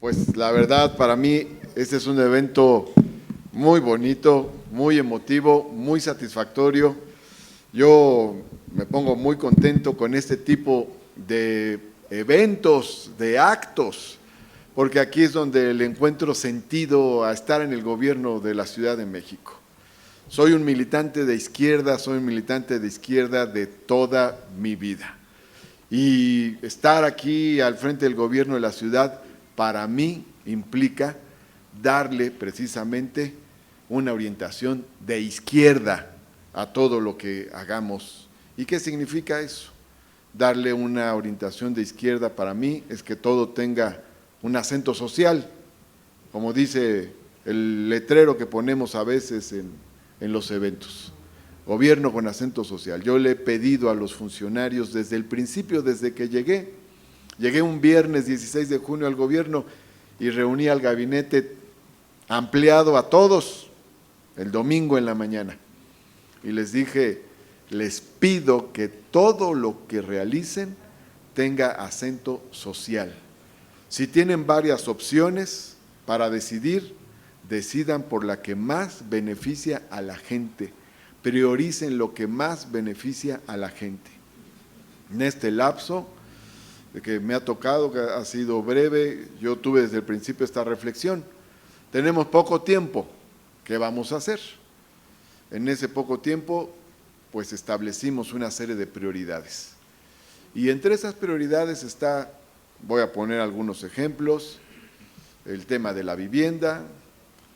Pues la verdad, para mí, este es un evento muy bonito, muy emotivo, muy satisfactorio. Yo me pongo muy contento con este tipo de eventos, de actos, porque aquí es donde le encuentro sentido a estar en el gobierno de la Ciudad de México. Soy un militante de izquierda, soy un militante de izquierda de toda mi vida. Y estar aquí al frente del gobierno de la ciudad, para mí, implica darle precisamente una orientación de izquierda a todo lo que hagamos. ¿Y qué significa eso? Darle una orientación de izquierda para mí es que todo tenga un acento social, como dice el letrero que ponemos a veces en los eventos. Gobierno con acento social. Yo le he pedido a los funcionarios desde el principio, desde que llegué un viernes 16 de junio al gobierno y reuní al gabinete ampliado a todos el domingo en la mañana. Y les dije, les pido que todo lo que realicen tenga acento social. Si tienen varias opciones para decidir, decidan por la que más beneficia a la gente. Prioricen lo que más beneficia a la gente. En este lapso que me ha tocado, que ha sido breve, yo tuve desde el principio esta reflexión. Tenemos poco tiempo, ¿qué vamos a hacer? En ese poco tiempo, pues establecimos una serie de prioridades. Y entre esas prioridades está, voy a poner algunos ejemplos, el tema de la vivienda,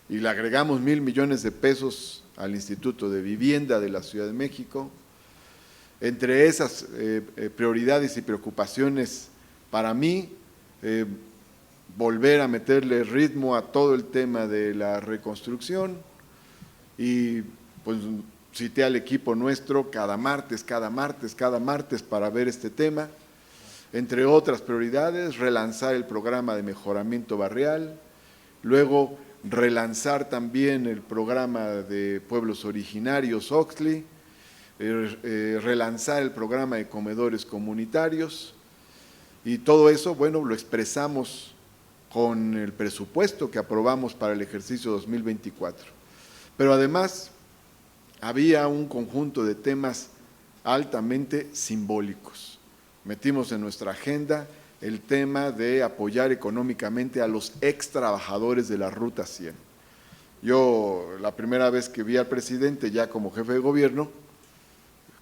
y le agregamos 1,000 millones de pesos al Instituto de Vivienda de la Ciudad de México. Entre esas prioridades y preocupaciones, para mí, volver a meterle ritmo a todo el tema de la reconstrucción y pues cité al equipo nuestro cada martes para ver este tema. Entre otras prioridades, relanzar el programa de mejoramiento barrial, luego relanzar también el programa de pueblos originarios Oxtli, relanzar el programa de comedores comunitarios y todo eso, bueno, lo expresamos con el presupuesto que aprobamos para el ejercicio 2024. Pero además había un conjunto de temas altamente simbólicos. Metimos en nuestra agenda el tema de apoyar económicamente a los ex trabajadores de la Ruta 100. Yo, la primera vez que vi al presidente ya como jefe de gobierno,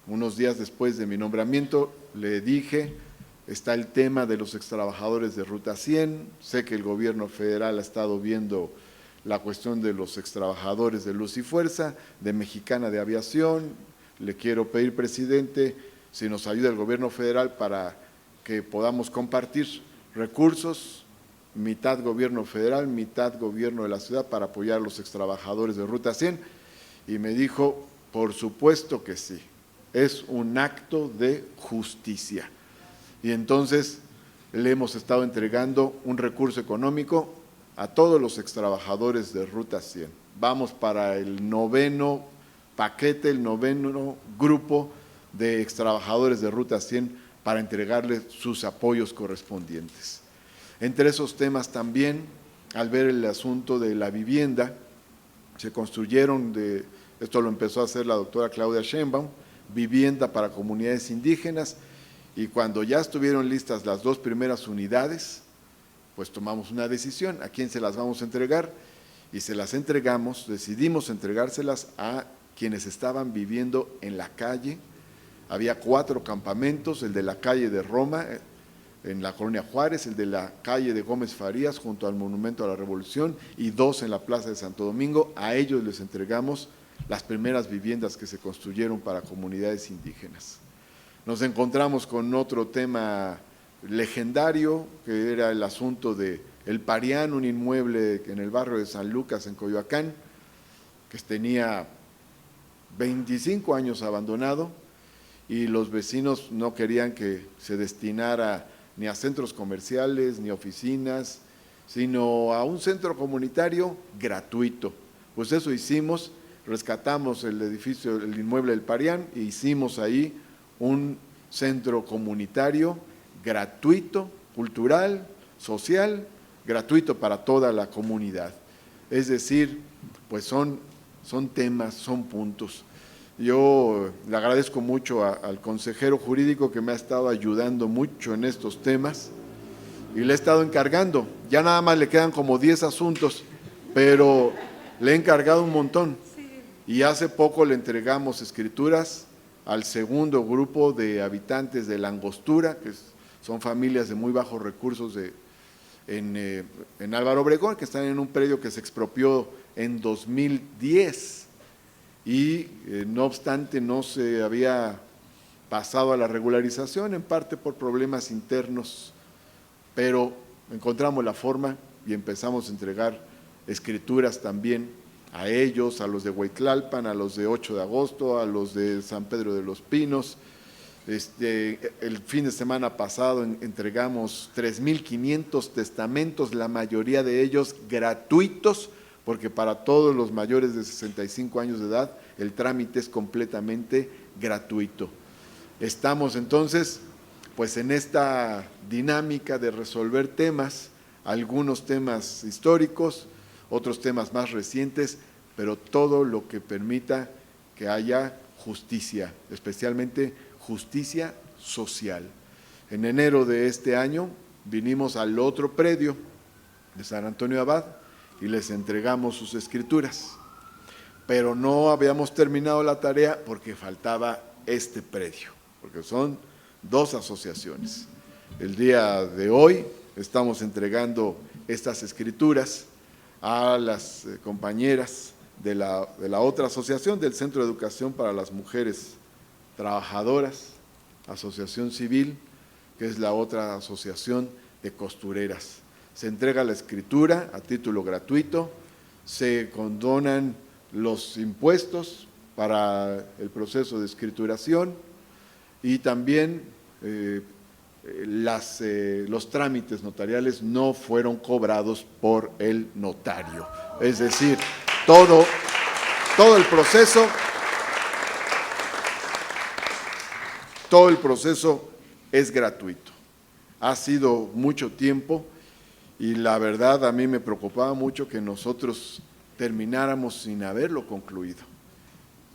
unos días después de mi nombramiento, le dije, está el tema de los ex trabajadores de Ruta 100, sé que el gobierno federal ha estado viendo la cuestión de los ex trabajadores de Luz y Fuerza, de Mexicana de Aviación, le quiero pedir, presidente, si nos ayuda el gobierno federal para que podamos compartir recursos, mitad gobierno federal, mitad gobierno de la ciudad para apoyar a los extrabajadores de Ruta 100 y me dijo, por supuesto que sí, es un acto de justicia. Y entonces le hemos estado entregando un recurso económico a todos los extrabajadores de Ruta 100. Vamos para el 9º paquete, el 9º grupo de extrabajadores de Ruta 100 para entregarles sus apoyos correspondientes. Entre esos temas también, al ver el asunto de la vivienda, se construyeron, esto lo empezó a hacer la doctora Claudia Sheinbaum, vivienda para comunidades indígenas, y cuando ya estuvieron listas las 2 primeras unidades, pues tomamos una decisión, a quién se las vamos a entregar, y se las entregamos, decidimos entregárselas a quienes estaban viviendo en la calle. Había 4 campamentos, el de la calle de Roma, en la colonia Juárez, el de la calle de Gómez Farías, junto al Monumento a la Revolución, y 2 en la Plaza de Santo Domingo. A ellos les entregamos las primeras viviendas que se construyeron para comunidades indígenas. Nos encontramos con otro tema legendario, que era el asunto de El Parián, un inmueble en el barrio de San Lucas, en Coyoacán, que tenía 25 años abandonado, y los vecinos no querían que se destinara ni a centros comerciales, ni a oficinas, sino a un centro comunitario gratuito. Pues eso hicimos, rescatamos el edificio, el inmueble del Parián, e hicimos ahí un centro comunitario gratuito, cultural, social, gratuito para toda la comunidad. Es decir, pues son temas, son puntos. Yo le agradezco mucho al consejero jurídico que me ha estado ayudando mucho en estos temas y le he estado encargando. Ya nada más le quedan como 10 asuntos, pero le he encargado un montón. Y hace poco le entregamos escrituras al segundo grupo de habitantes de La Angostura, que son familias de muy bajos recursos en Álvaro Obregón, que están en un predio que se expropió en 2010 y no obstante no se había pasado a la regularización, en parte por problemas internos, pero encontramos la forma y empezamos a entregar escrituras también a ellos, a los de Huitlalpan, a los de 8 de agosto, a los de San Pedro de los Pinos. El fin de semana pasado entregamos 3,500 testamentos, la mayoría de ellos gratuitos, porque para todos los mayores de 65 años de edad el trámite es completamente gratuito. Estamos entonces pues en esta dinámica de resolver temas, algunos temas históricos, otros temas más recientes, pero todo lo que permita que haya justicia, especialmente justicia social. En enero de este año vinimos al otro predio de San Antonio Abad y les entregamos sus escrituras, pero no habíamos terminado la tarea porque faltaba este predio, porque son 2 asociaciones. El día de hoy estamos entregando estas escrituras a las compañeras de la otra asociación, del Centro de Educación para las Mujeres Trabajadoras, Asociación Civil, que es la otra asociación de costureras. Se entrega la escritura a título gratuito, se condonan los impuestos para el proceso de escrituración y también los trámites notariales no fueron cobrados por el notario. Es decir, todo el proceso es gratuito. Ha sido mucho tiempo y la verdad a mí me preocupaba mucho que nosotros termináramos sin haberlo concluido.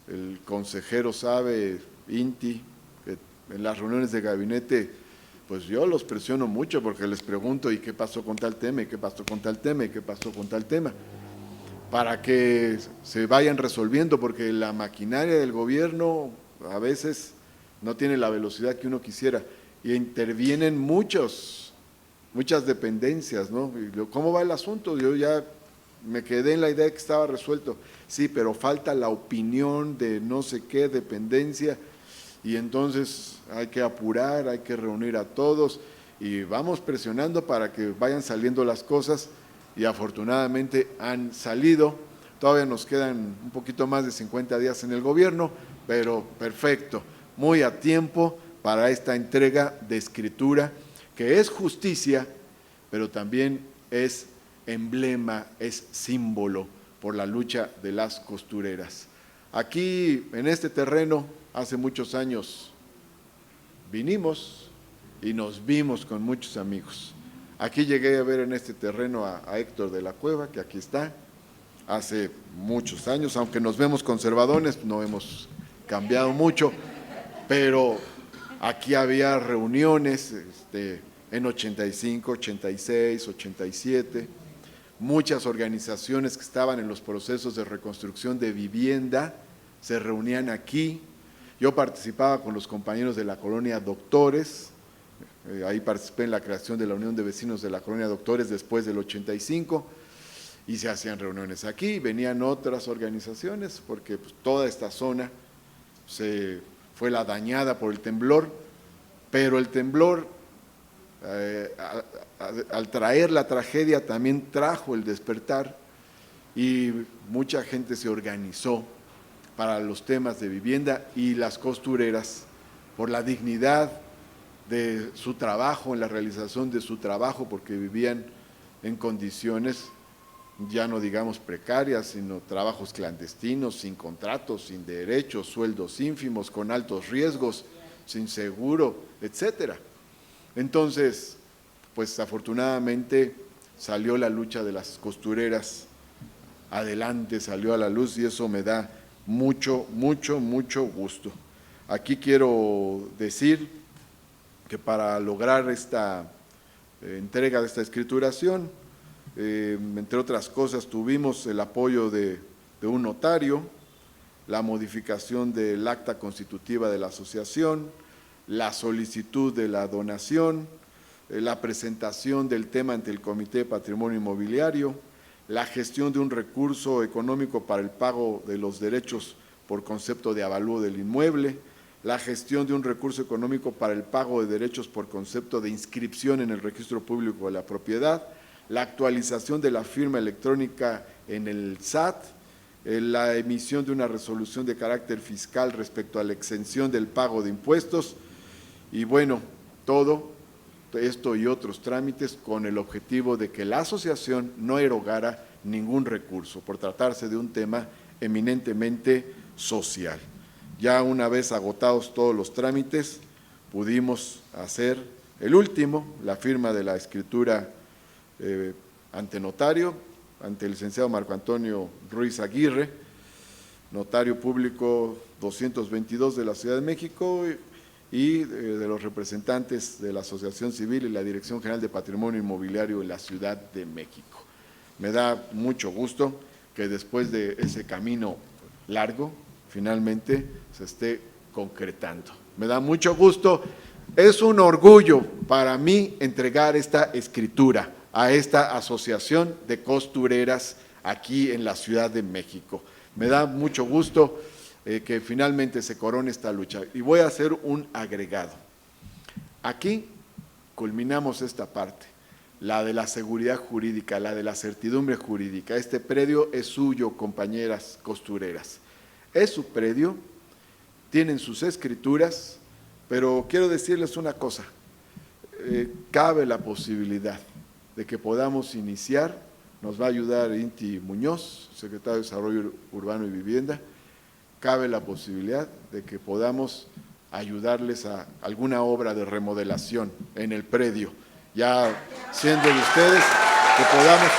El consejero sabe, Inti, que en las reuniones de gabinete, pues yo los presiono mucho porque les pregunto, ¿y qué pasó con tal tema? ¿Y qué pasó con tal tema? ¿Y qué pasó con tal tema? Para que se vayan resolviendo, porque la maquinaria del gobierno a veces no tiene la velocidad que uno quisiera y intervienen muchas dependencias, ¿no? ¿Cómo va el asunto? Yo ya me quedé en la idea de que estaba resuelto. Sí, pero falta la opinión de no sé qué dependencia y entonces hay que apurar, hay que reunir a todos y vamos presionando para que vayan saliendo las cosas y afortunadamente han salido. Todavía nos quedan un poquito más de 50 días en el gobierno, pero perfecto, muy a tiempo para esta entrega de escritura, que es justicia, pero también es emblema, es símbolo por la lucha de las costureras. Aquí, en este terreno, hace muchos años, vinimos y nos vimos con muchos amigos. Aquí llegué a ver en este terreno a Héctor de la Cueva, que aquí está, hace muchos años, aunque nos vemos conservadores, no hemos cambiado mucho, pero aquí había reuniones en 85, 86, 87, muchas organizaciones que estaban en los procesos de reconstrucción de vivienda se reunían aquí. Yo participaba con los compañeros de la colonia Doctores, ahí participé en la creación de la Unión de Vecinos de la colonia Doctores después del 85 y se hacían reuniones aquí, venían otras organizaciones porque pues, toda esta zona fue la dañada por el temblor, pero el temblor al traer la tragedia también trajo el despertar y mucha gente se organizó para los temas de vivienda y las costureras por la dignidad de su trabajo, en la realización de su trabajo, porque vivían en condiciones, ya no digamos precarias, sino trabajos clandestinos, sin contratos, sin derechos, sueldos ínfimos, con altos riesgos, sin seguro, etcétera. Entonces, pues afortunadamente salió la lucha de las costureras adelante, salió a la luz, y eso me da mucho gusto. Aquí quiero decir que para lograr esta entrega de esta escrituración, entre otras cosas, tuvimos el apoyo de un notario, la modificación del acta constitutiva de la asociación, la solicitud de la donación, la presentación del tema ante el Comité de Patrimonio Inmobiliario, la gestión de un recurso económico para el pago de los derechos por concepto de avalúo del inmueble, la gestión de un recurso económico para el pago de derechos por concepto de inscripción en el registro público de la propiedad, la actualización de la firma electrónica en el SAT, la emisión de una resolución de carácter fiscal respecto a la exención del pago de impuestos, y bueno, todo esto y otros trámites con el objetivo de que la asociación no erogara ningún recurso, por tratarse de un tema eminentemente social. Ya una vez agotados todos los trámites, pudimos hacer el último, la firma de la escritura ante notario, ante el licenciado Marco Antonio Ruiz Aguirre, notario público 222 de la Ciudad de México, y de los representantes de la Asociación Civil y la Dirección General de Patrimonio Inmobiliario en la Ciudad de México. Me da mucho gusto que después de ese camino largo, finalmente se esté concretando. Me da mucho gusto, es un orgullo para mí entregar esta escritura a esta asociación de costureras aquí en la Ciudad de México. Me da mucho gusto que finalmente se corone esta lucha. Y voy a hacer un agregado. Aquí culminamos esta parte, la de la seguridad jurídica, la de la certidumbre jurídica. Este predio es suyo, compañeras costureras. Es su predio, tienen sus escrituras, pero quiero decirles una cosa, cabe la posibilidad de que podamos iniciar, nos va a ayudar Inti Muñoz, secretario de Desarrollo Urbano y Vivienda, cabe la posibilidad de que podamos ayudarles a alguna obra de remodelación en el predio, ya siendo de ustedes que podamos…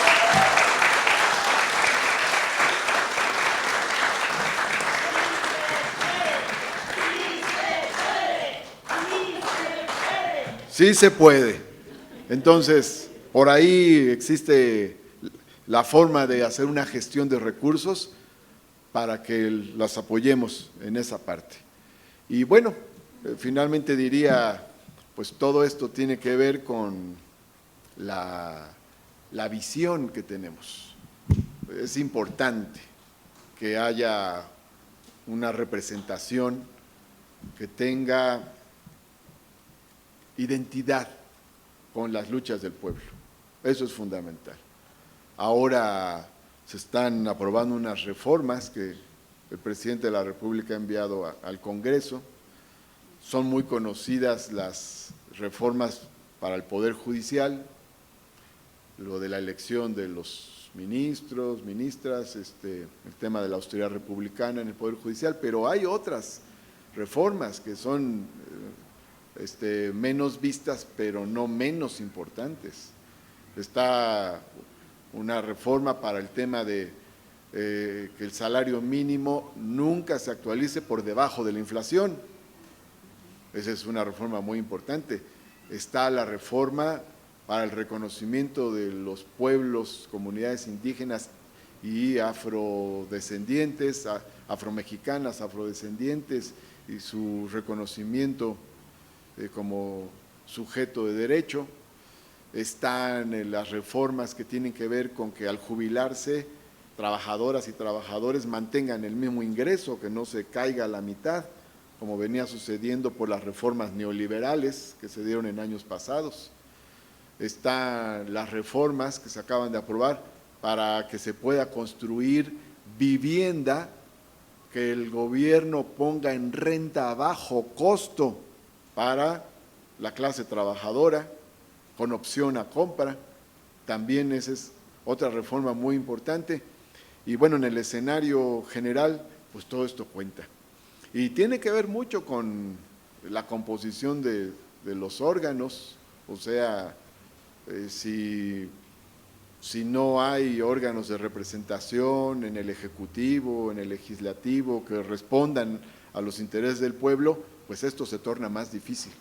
Sí se puede. Entonces, por ahí existe la forma de hacer una gestión de recursos para que las apoyemos en esa parte. Y bueno, finalmente diría, pues todo esto tiene que ver con la visión que tenemos. Es importante que haya una representación que tenga identidad con las luchas del pueblo. Eso es fundamental. Ahora se están aprobando unas reformas que el presidente de la República ha enviado al Congreso. Son muy conocidas las reformas para el Poder Judicial, lo de la elección de los ministros, ministras, el tema de la austeridad republicana en el Poder Judicial, pero hay otras reformas que son menos vistas, pero no menos importantes. Está una reforma para el tema de que el salario mínimo nunca se actualice por debajo de la inflación. Esa es una reforma muy importante. Está la reforma para el reconocimiento de los pueblos, comunidades indígenas y afrodescendientes, afromexicanas, afrodescendientes, y su reconocimiento como sujeto de derecho. Están las reformas que tienen que ver con que al jubilarse trabajadoras y trabajadores mantengan el mismo ingreso, que no se caiga a la mitad, como venía sucediendo por las reformas neoliberales que se dieron en años pasados. Están las reformas que se acaban de aprobar para que se pueda construir vivienda que el gobierno ponga en renta a bajo costo para la clase trabajadora, con opción a compra. También esa es otra reforma muy importante. Y bueno, en el escenario general, pues todo esto cuenta. Y tiene que ver mucho con la composición de los órganos, o sea, si si no hay órganos de representación en el Ejecutivo, en el Legislativo, que respondan a los intereses del pueblo, pues esto se torna más difícil.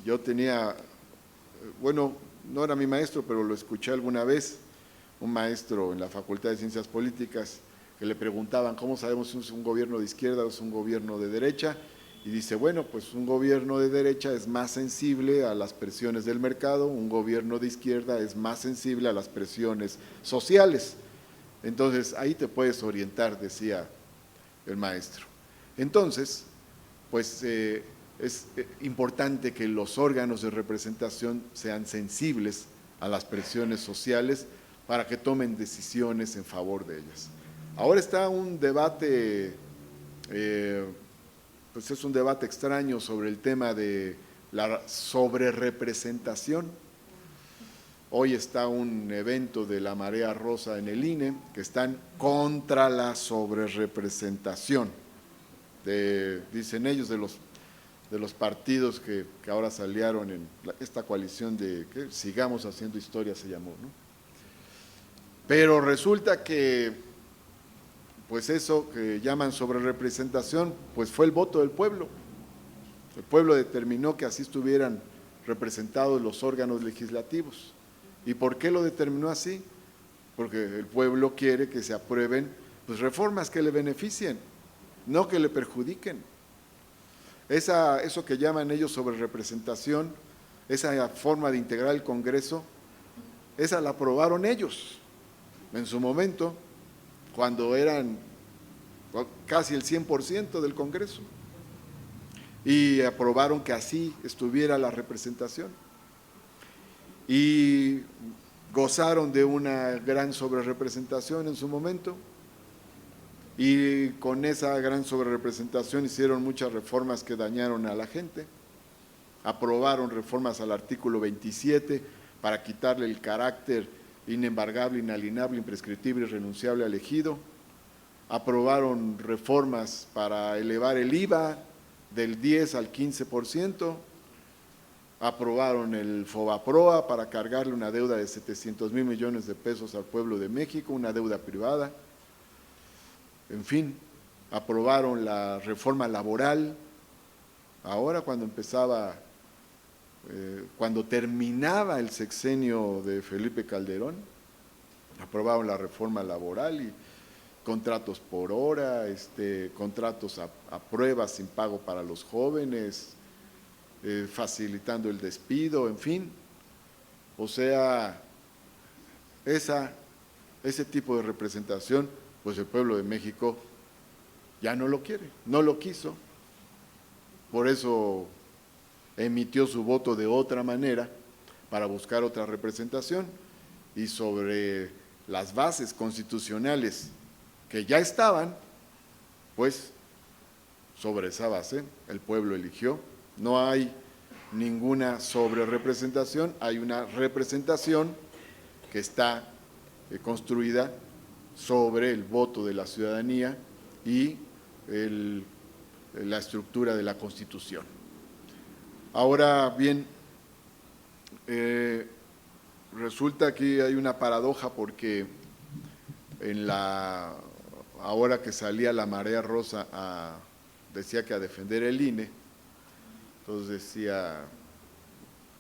Yo tenía, bueno, no era mi maestro, pero lo escuché alguna vez, un maestro en la Facultad de Ciencias Políticas, que le preguntaban cómo sabemos si es un gobierno de izquierda o es un gobierno de derecha, y dice, bueno, pues un gobierno de derecha es más sensible a las presiones del mercado, un gobierno de izquierda es más sensible a las presiones sociales. Entonces, ahí te puedes orientar, decía el maestro. Entonces, pues es importante que los órganos de representación sean sensibles a las presiones sociales para que tomen decisiones en favor de ellas. Ahora está un debate, pues es un debate extraño sobre el tema de la sobrerepresentación. Hoy está un evento de la Marea Rosa en el INE que están contra la sobrerepresentación, dicen ellos, de los partidos que ahora salieron en esta coalición de que Sigamos Haciendo Historia se llamó, ¿no? Pero resulta que pues eso que llaman sobrerepresentación, pues fue el voto del pueblo. El pueblo determinó que así estuvieran representados los órganos legislativos. ¿Y por qué lo determinó así? Porque el pueblo quiere que se aprueben pues, reformas que le beneficien, no que le perjudiquen. Eso que llaman ellos sobrerepresentación, esa forma de integrar el Congreso, esa la aprobaron ellos en su momento, cuando eran casi el 100% del Congreso, y aprobaron que así estuviera la representación. Y gozaron de una gran sobrerepresentación en su momento, y con esa gran sobrerepresentación hicieron muchas reformas que dañaron a la gente. Aprobaron reformas al artículo 27 para quitarle el carácter inembargable, inalienable, imprescriptible y renunciable al ejido. Aprobaron reformas para elevar el IVA del 10 al 15%. Aprobaron el FOBAPROA para cargarle una deuda de 700,000 millones de pesos al pueblo de México, una deuda privada. En fin, aprobaron la reforma laboral. Ahora cuando terminaba el sexenio de Felipe Calderón, aprobaron la reforma laboral y contratos por hora, contratos a prueba sin pago para los jóvenes, facilitando el despido, en fin. O sea, ese tipo de representación, pues el pueblo de México ya no lo quiere, no lo quiso. Por eso emitió su voto de otra manera para buscar otra representación, y sobre las bases constitucionales que ya estaban, pues sobre esa base el pueblo eligió. No hay ninguna sobrerepresentación, hay una representación que está construida sobre el voto de la ciudadanía y la estructura de la Constitución. Ahora bien, resulta que hay una paradoja porque ahora que salía la Marea Rosa decía que a defender el INE, entonces decía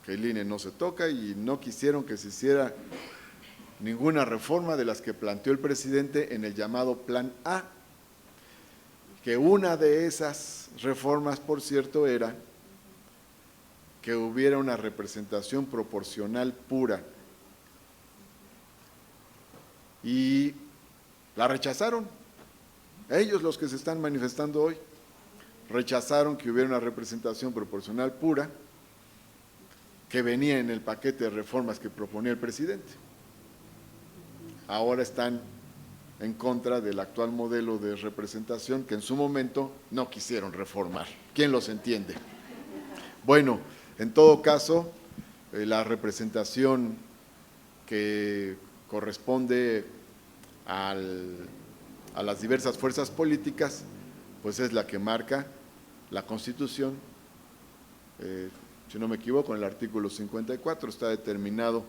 que el INE no se toca y no quisieron que se hiciera ninguna reforma de las que planteó el presidente en el llamado Plan A, que una de esas reformas, por cierto, era que hubiera una representación proporcional pura. Y la rechazaron. Ellos, los que se están manifestando hoy, rechazaron que hubiera una representación proporcional pura que venía en el paquete de reformas que proponía el presidente. Ahora están en contra del actual modelo de representación que en su momento no quisieron reformar. ¿Quién los entiende? Bueno, en todo caso, la representación que corresponde a las diversas fuerzas políticas, pues es la que marca la Constitución, si no me equivoco, en el artículo 54 está determinado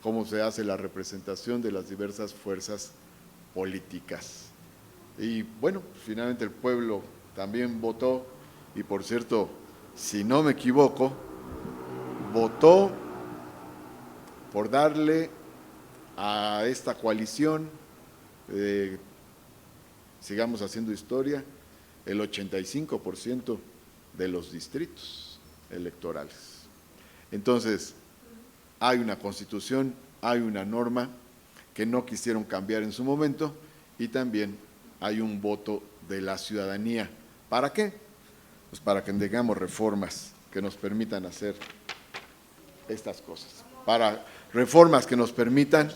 cómo se hace la representación de las diversas fuerzas políticas. Y bueno, finalmente el pueblo también votó, y por cierto, si no me equivoco, votó por darle a esta coalición, sigamos haciendo historia, el 85% de los distritos electorales. Entonces, hay una constitución, hay una norma que no quisieron cambiar en su momento y también hay un voto de la ciudadanía. ¿Para qué? Pues para que tengamos reformas que nos permitan hacer estas cosas, para reformas que nos permitan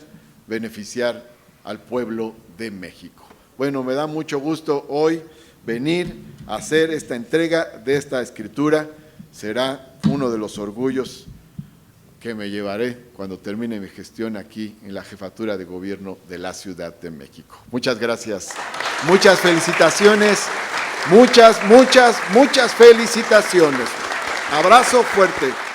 beneficiar al pueblo de México. Bueno, me da mucho gusto hoy venir a hacer esta entrega de esta escritura. Será uno de los orgullos que me llevaré cuando termine mi gestión aquí en la Jefatura de Gobierno de la Ciudad de México. Muchas gracias, muchas felicitaciones, muchas felicitaciones. Abrazo fuerte.